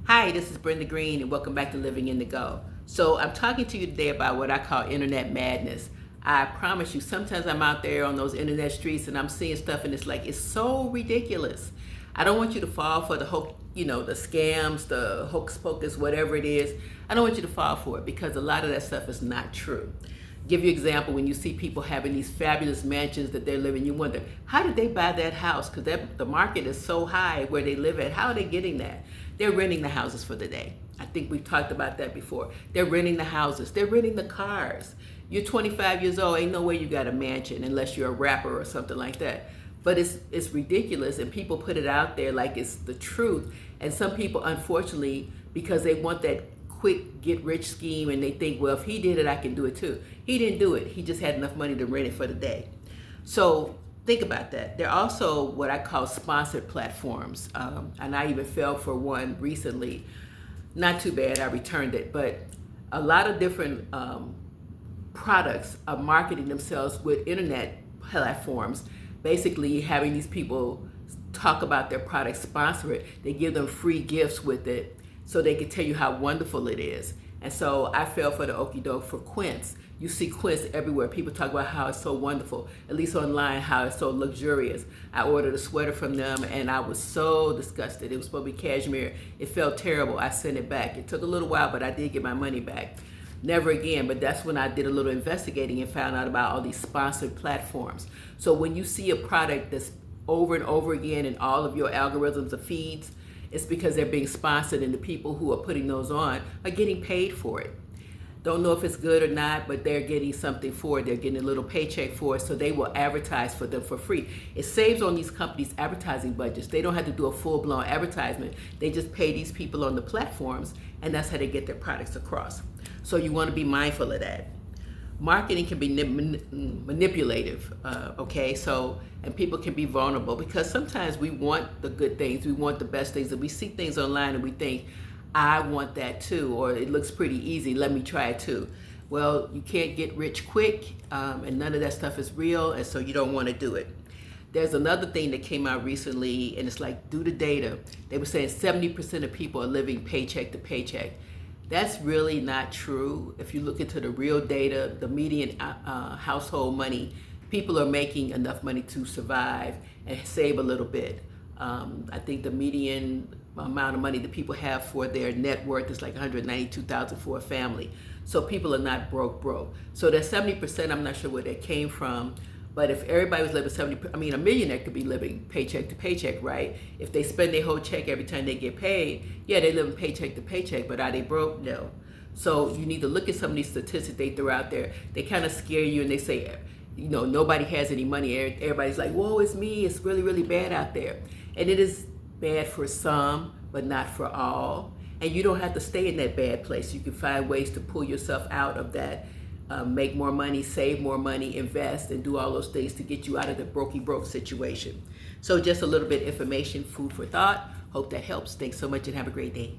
Hi, this is Brenda Green, and welcome back to Living in the Go. So, I'm talking to you today about what I call internet madness. I promise you, sometimes I'm out there on those internet streets and I'm seeing stuff, and it's so ridiculous. I don't want you to fall for the the scams, the hocus pocus, whatever it is. I don't want you to fall for it because a lot of that stuff is not true. Give you an example, when you see people having these fabulous mansions that they're living, you wonder, how did they buy that house? Because the market is so high where they live at. How are they getting that? They're renting the houses for the day. I think we've talked about that before. They're renting the houses. They're renting the cars. You're 25 years old. Ain't no way you got a mansion unless you're a rapper or something like that. But it's ridiculous, and people put it out there like it's the truth. And some people, unfortunately, because they want that quick get rich scheme, and they think, well, if he did it, I can do it too. He didn't do it. He just had enough money to rent it for the day. So think about that. There are also what I call sponsored platforms, and I even fell for one recently. Not too bad, I returned it, but a lot of different products are marketing themselves with internet platforms, basically having these people talk about their product, sponsor it. They give them free gifts with it so they can tell you how wonderful it is. And so I fell for the okie doke for Quince. You see Quince everywhere. People talk about how it's so wonderful, at least online, how it's so luxurious. I ordered a sweater from them and I was so disgusted. It was supposed to be cashmere. It felt terrible. I sent it back. It took a little while, but I did get my money back. Never again, but that's when I did a little investigating and found out about all these sponsored platforms. So when you see a product that's over and over again in all of your algorithms of feeds, it's because they're being sponsored, and the people who are putting those on are getting paid for it. Don't know if it's good or not, but they're getting something for it. They're getting a little paycheck for it, so they will advertise for them for free. It saves on these companies' advertising budgets. They don't have to do a full-blown advertisement. They just pay these people on the platforms, and that's how they get their products across. So you want to be mindful of that. Marketing can be manipulative, okay? So, and people can be vulnerable because sometimes we want the good things, we want the best things, and we see things online and we think, I want that too, or it looks pretty easy, let me try it too. Well, you can't get rich quick, and none of that stuff is real, and so you don't want to do it. There's another thing that came out recently, and it's like, due to data, they were saying 70% of people are living paycheck to paycheck. That's really not true. If you look into the real data, the median household money, people are making enough money to survive and save a little bit. I think the median amount of money that people have for their net worth is like $192,000 for a family. So people are not broke. So that 70%, I'm not sure where that came from. But if everybody was living a millionaire could be living paycheck to paycheck, right? If they spend their whole check every time they get paid, yeah, they live paycheck to paycheck, but are they broke? No. So you need to look at some of these statistics they throw out there. They kind of scare you, and they say, nobody has any money. Everybody's like, whoa, it's me. It's really, really bad out there. And it is bad for some, but not for all. And you don't have to stay in that bad place. You can find ways to pull yourself out of that. Make more money, save more money, invest, and do all those things to get you out of the broke situation. So just a little bit of information, food for thought. Hope that helps. Thanks so much and have a great day.